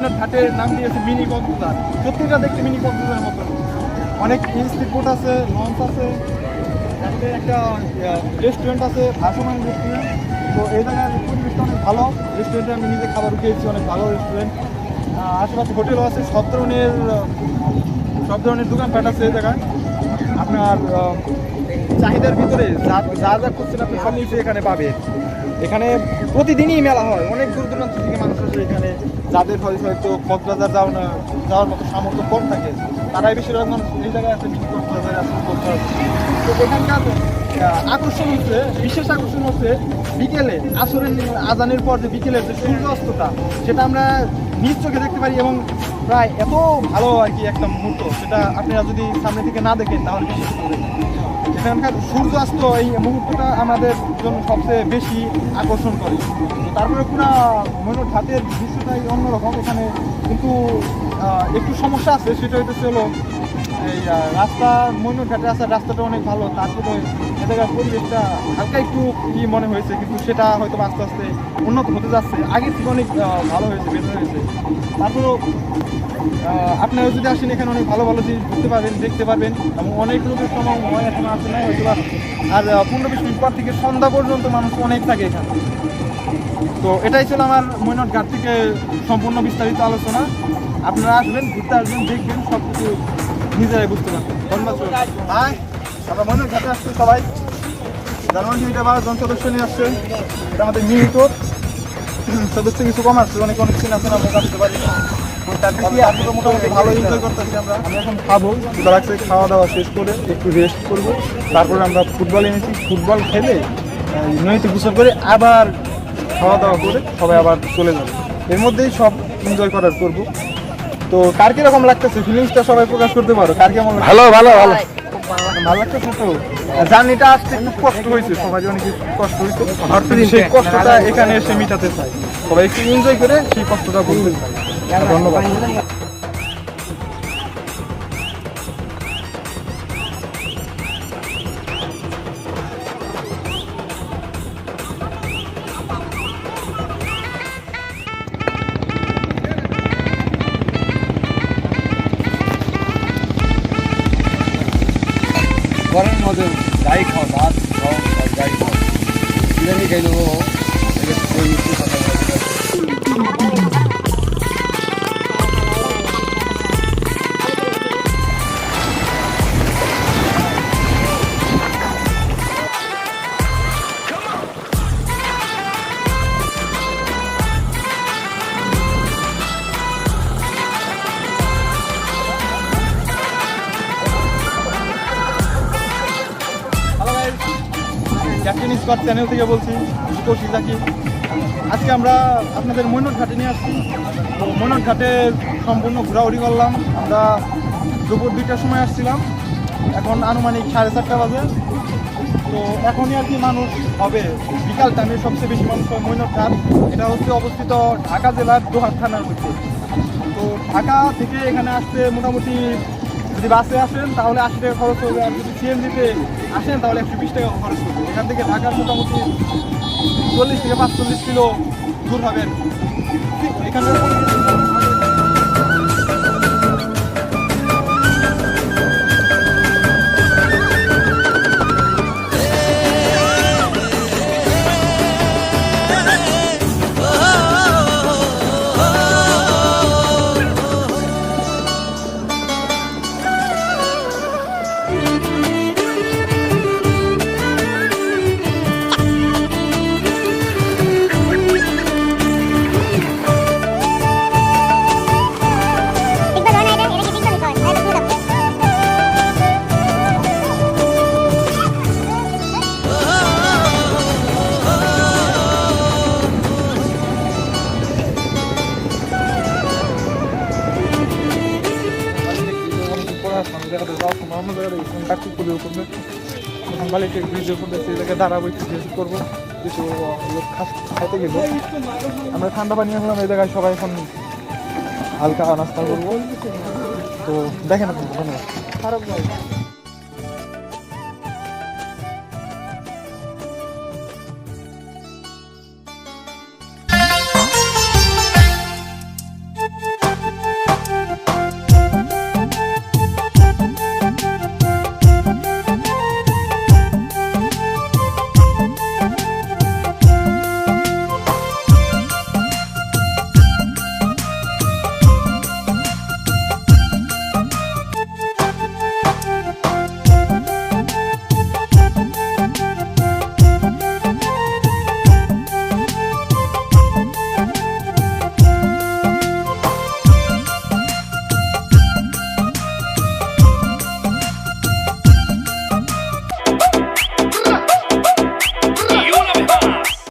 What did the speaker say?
আপনার ঘাটের নাম দিয়েছে মিনি কক্সবাজার। সত্যিটা দেখতে মিনি কক্সবাজারের মতো। অনেক স্পিড বোট আছে, লঞ্চ আছে, একটা রেস্টুরেন্ট আছে, ভাসমান রেস্টুরেন্ট। তো এই জায়গার পরিবেশটা অনেক ভালো। রেস্টুরেন্টে আমি নিজে খাবার খেয়েছি, অনেক ভালো রেস্টুরেন্ট। আশেপাশে হোটেলও আছে, সব ধরনের দোকানপাট আছে এই জায়গায়। আপনার চাহিদার ভিতরে যা যা খুঁজছেন আপনি সব কিছু এখানে পাবেন। এখানে প্রতিদিনই মেলা হয়, অনেক দূর দূরান্ত থেকে মানুষ আসে এখানে। যাদের হয়তো কক্সবাজার যাওয়ার মতো সামর্থ্য কম থাকে, তারাই বেশিরভাগ মানুষ এই জায়গায় আছে, মিনি কক্সবাজারে আছে। তো এখানকার আকর্ষণ হচ্ছে, বিশেষ আকর্ষণ হচ্ছে বিকেলে আসরের আজানের পর যে বিকেলের যে সূর্য অস্তটা, সেটা আমরা নিজ চোখে দেখতে পারি এবং প্রায় এত ভালো আর কি একটা মুহূর্ত, সেটা আপনারা যদি সামনে থেকে না দেখেন তাহলে বিশ্বাস করবেন। এখানকার সূর্যাস্ত এই মুহূর্তটা আমাদের জন্য সবচেয়ে বেশি আকর্ষণ করে। তারপরে পুরো ময়ূর ঘাটের দৃশ্যটাই অন্যরকম। এখানে কিন্তু একটু সমস্যা আছে, সেটা হইতেছে হলো এই রাস্তা, ময়ূর ঘাটের রাস্তাটা অনেক ভালো। তারপরে এ জায়গার পরিবেশটা হালকা একটু মনে হয়েছে, কিন্তু সেটা হয়তো আস্তে আস্তে উন্নত হতে যাচ্ছে। আগের থেকে অনেক ভালো হয়েছে, বেটার হয়েছে। তারপরেও আপনারা যদি আসেন এখানে অনেক ভালো ভালো জিনিস ঘুরতে পারবেন, দেখতে পারবেন এবং অনেক লোকের সময় এখন আসে না হয়তো। আর 15-20 মিনিট পর থেকে সন্ধ্যা পর্যন্ত মানুষ অনেক থাকে এখানে। তো এটাই ছিল আমার ময়ূর ঘাট থেকে সম্পূর্ণ বিস্তারিত আলোচনা। আপনারা আসবেন, ঘুরতে আসবেন, দেখবেন, সব কিছু নিজেরাই বুঝতে পারবেন। ধন্যবাদ। আমরা ময়ূর ঘাটে আসছি সবাই, জার্মান টিভিটা 12 জন সদস্য নিয়ে আসছে। এটা আমাদের নিয়মিত সদস্য, কিছু কম আসছে, অনেক চিনা চেনা মুখ আসতে পারি। মোটামুটি ভালো এনজয় করতেছি আমরা। আমি এখন খাবো, খাওয়া দাওয়া শেষ করে একটু রেস্ট করবো। তারপরে আমরা ফুটবল এনেছি, ফুটবল খেলে নদীতে গোসল করে আবার খাওয়া দাওয়া করে সবাই আবার চলে যাবে। এর মধ্যেই সব এনজয় করার করবো। তো কার কিরকম লাগতেছে ফিলিংসটা সবাই প্রকাশ করতে পারো। কার কেমন? ভালো ভালো ভালো ভালো লাগতেছে। তো জার্নিটা আসতে খুব কষ্ট হয়েছে, সবাই অনেক কষ্ট হয়েছে। সেই কষ্টটা এখানে এসে মিটাতে চাই, সবাই একটু এনজয় করে সেই কষ্টটা বলতে চাই। ধন্যবাদ। গরমের মধ্যে যাই খাও, ভাত খাও আর যাই খাও, বিরিয়ানি খাই নেবো। ক্যাপ্টেন স্কট চ্যানেল থেকে বলছি, কৌশিক জাকি। আজকে আমরা আপনাদের ময়ূর ঘাটে নিয়ে আসছি। তো ময়ূর ঘাটে সম্পূর্ণ ঘোরাঘুরি করলাম। আমরা দুপুর 2টার সময় আসছিলাম, এখন আনুমানিক 4:30 বাজে। তো এখনই আর কি মানুষ হবে, বিকাল টাইমে সবচেয়ে বেশি মানুষ হয় ময়ূর ঘাট। এটা হচ্ছে অবস্থিত ঢাকা জেলার দোহার থানার মধ্যে। তো ঢাকা থেকে এখানে আসতে মোটামুটি, যদি বাসে আসেন তাহলে 80 টাকা খরচ হবে, আর যদি সিএনজিতে আসেন তাহলে 120 টাকা খরচ করবে। এখান থেকে ঢাকার মোটামুটি 40 থেকে 45 কিলো দূর হবেন। এখানকার দাঁড়াবো, একটু করবো, কিছু লোক খাইতে গেল। আমরা ঠান্ডা পানি আনলাম এই জায়গায়, সবাই এখন হালকা নাস্তা করবো। তো দেখেন আপনি। ধন্যবাদ।